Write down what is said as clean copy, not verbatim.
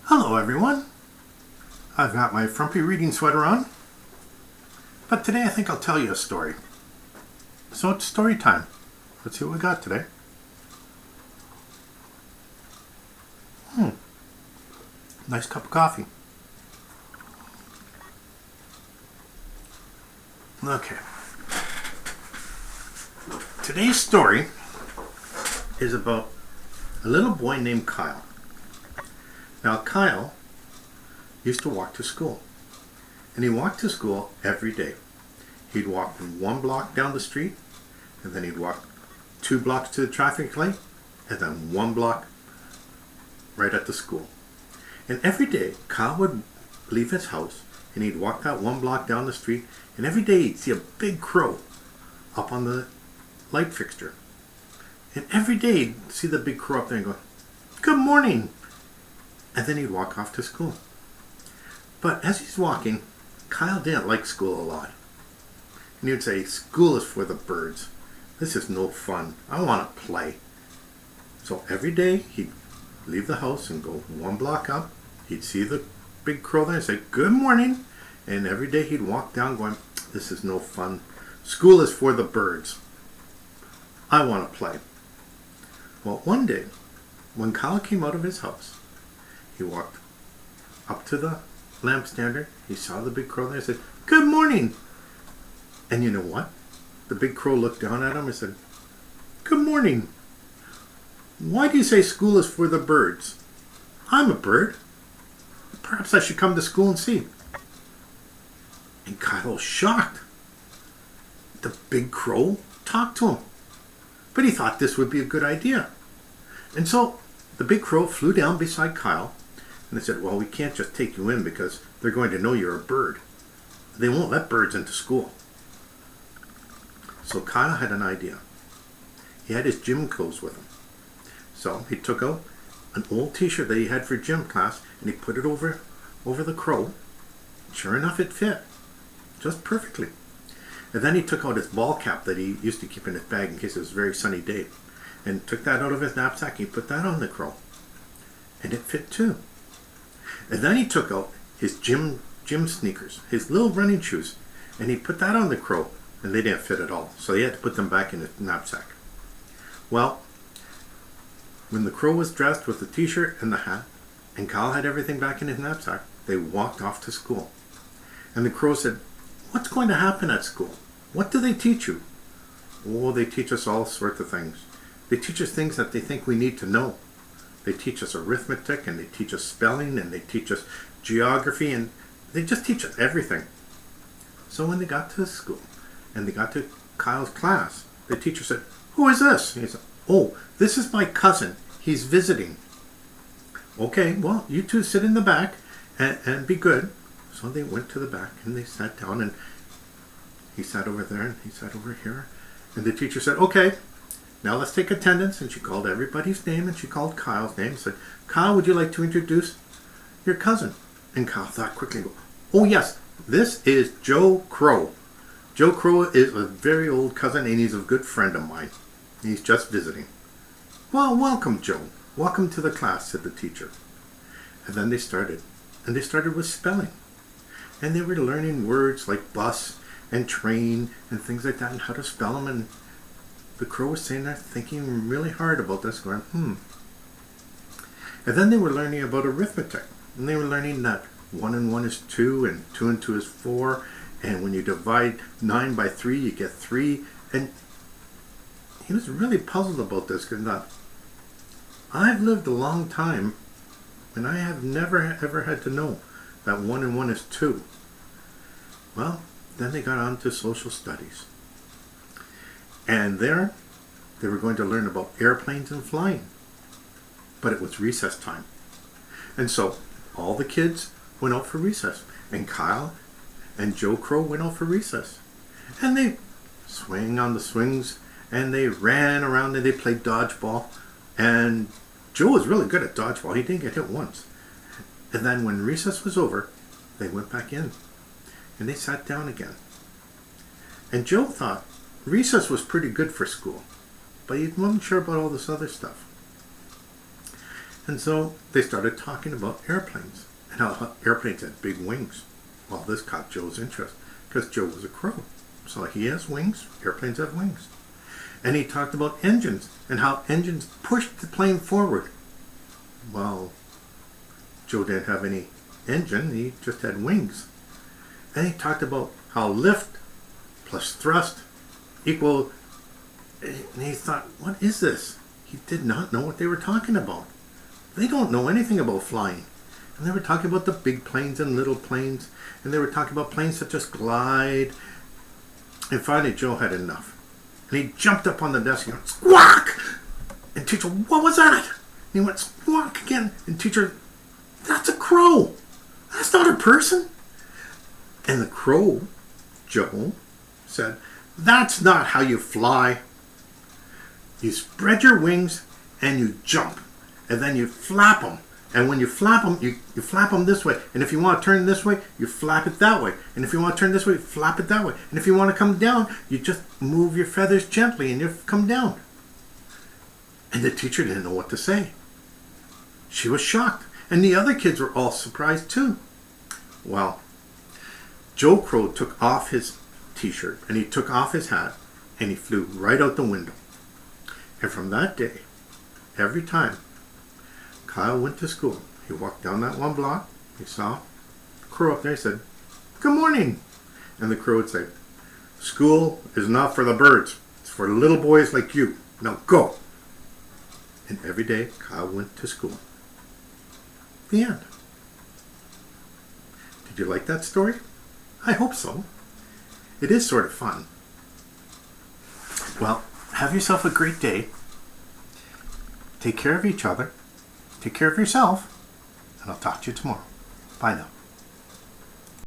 Hello everyone. I've got my frumpy reading sweater on, but today I think I'll tell you a story. So it's story time. Let's see what we got today. Nice cup of coffee. Okay. Today's story is about a little boy named Kyle. Now Kyle used to walk to school, and he walked to school every day. He'd walk from 1 block down the street, and then he'd walk 2 blocks to the traffic light, and then 1 block right at the school. And every day Kyle would leave his house, and he'd walk that 1 block down the street, and every day he'd see a big crow up on the light fixture. And every day he'd see the big crow up there and go, "Good morning." And then he'd walk off to school. But as he's walking, Kyle didn't like school a lot. And he would say, "School is for the birds. This is no fun. I want to play." So every day he'd leave the house and go 1 block up. He'd see the big crow there and say, "Good morning." And every day he'd walk down going, "This is no fun. School is for the birds. I want to play." Well, one day, when Kyle came out of his house, he walked up to the lamp standard. He saw the big crow there and said, "Good morning." And you know what? The big crow looked down at him and said, "Good morning. Why do you say school is for the birds? I'm a bird. Perhaps I should come to school and see." And Kyle was shocked. The big crow talked to him. But he thought this would be a good idea. And so the big crow flew down beside Kyle, and they said, "Well, we can't just take you in because they're going to know you're a bird. They won't let birds into school." So Kyle had an idea. He had his gym clothes with him. So he took out an old t-shirt that he had for gym class, and he put it over the crow. Sure enough, it fit just perfectly. And then he took out his ball cap that he used to keep in his bag in case it was a very sunny day, and took that out of his knapsack. He put that on the crow, and it fit too. And then he took out his gym sneakers, his little running shoes, and he put that on the crow, and they didn't fit at all. So he had to put them back in his knapsack. Well, when the crow was dressed with the t-shirt and the hat, and Kyle had everything back in his knapsack, they walked off to school. And the crow said, "What's going to happen at school? What do they teach you?" "Oh, they teach us all sorts of things. They teach us things that they think we need to know. They teach us arithmetic, and they teach us spelling, and they teach us geography, and they just teach us everything." So when they got to the school, and they got to Kyle's class, the teacher said, "Who is this?" And he said, "Oh, this is my cousin. He's visiting." "Okay, well, you two sit in the back and be good." So they went to the back, and they sat down, and he sat over there, and he sat over here. And the teacher said, "Okay, now let's take attendance." And she called everybody's name, and she called Kyle's name and said, "Kyle, would you like to introduce your cousin?" And Kyle thought quickly, "Oh yes, this is Joe Crow. Joe Crow is a very old cousin, and he's a good friend of mine. He's just visiting." "Well, welcome, Joe. Welcome to the class," said the teacher. And then they started. And they started with spelling. And they were learning words like bus and train and things like that, and how to spell them. And the crow was sitting there thinking really hard about this, going, And then they were learning about arithmetic. And they were learning that 1 and 1 is 2, and 2 and 2 is 4. And when you divide 9 by 3, you get 3. And he was really puzzled about this, because he thought, I've lived a long time, and I have never ever had to know that 1 and 1 is 2. Well, then they got on to social studies. And there, they were going to learn about airplanes and flying. But it was recess time. And so, all the kids went out for recess. And Kyle and Joe Crow went out for recess. And they swing on the swings, and they ran around, and they played dodgeball. And Joe was really good at dodgeball. He didn't get hit once. And then when recess was over, they went back in. And they sat down again. And Joe thought recess was pretty good for school, but he wasn't sure about all this other stuff. And so they started talking about airplanes and how airplanes had big wings. Well, this caught Joe's interest because Joe was a crow. So he has wings, airplanes have wings. And he talked about engines and how engines pushed the plane forward. Well, Joe didn't have any engine, he just had wings. And he talked about how lift plus thrust equal, and he thought, what is this? He did not know what they were talking about. They don't know anything about flying. And they were talking about the big planes and little planes, and they were talking about planes that just glide. And finally Joe had enough. And he jumped up on the desk and went, squawk! And teacher, what was that? And he went, squawk again. And teacher, that's a crow. That's not a person. And the crow, Joe, said, that's not how you fly. You spread your wings and you jump. And then you flap them. And when you flap them, you flap them this way. And if you want to turn this way, you flap it that way. And if you want to turn this way, flap it that way. And if you want to come down, you just move your feathers gently and you come down. And the teacher didn't know what to say. She was shocked. And the other kids were all surprised too. Well, Joe Crow took off his t-shirt and he took off his hat and he flew right out the window. And from that day, every time Kyle went to school, he walked down that one block, he saw the crow up there, he said, good morning. And the crow would say, school is not for the birds, it's for little boys like you. Now go. And every day Kyle went to school. The end. Did you like that story? I hope so. It is sort of fun. Well, have yourself a great day. Take care of each other. Take care of yourself. And I'll talk to you tomorrow. Bye now.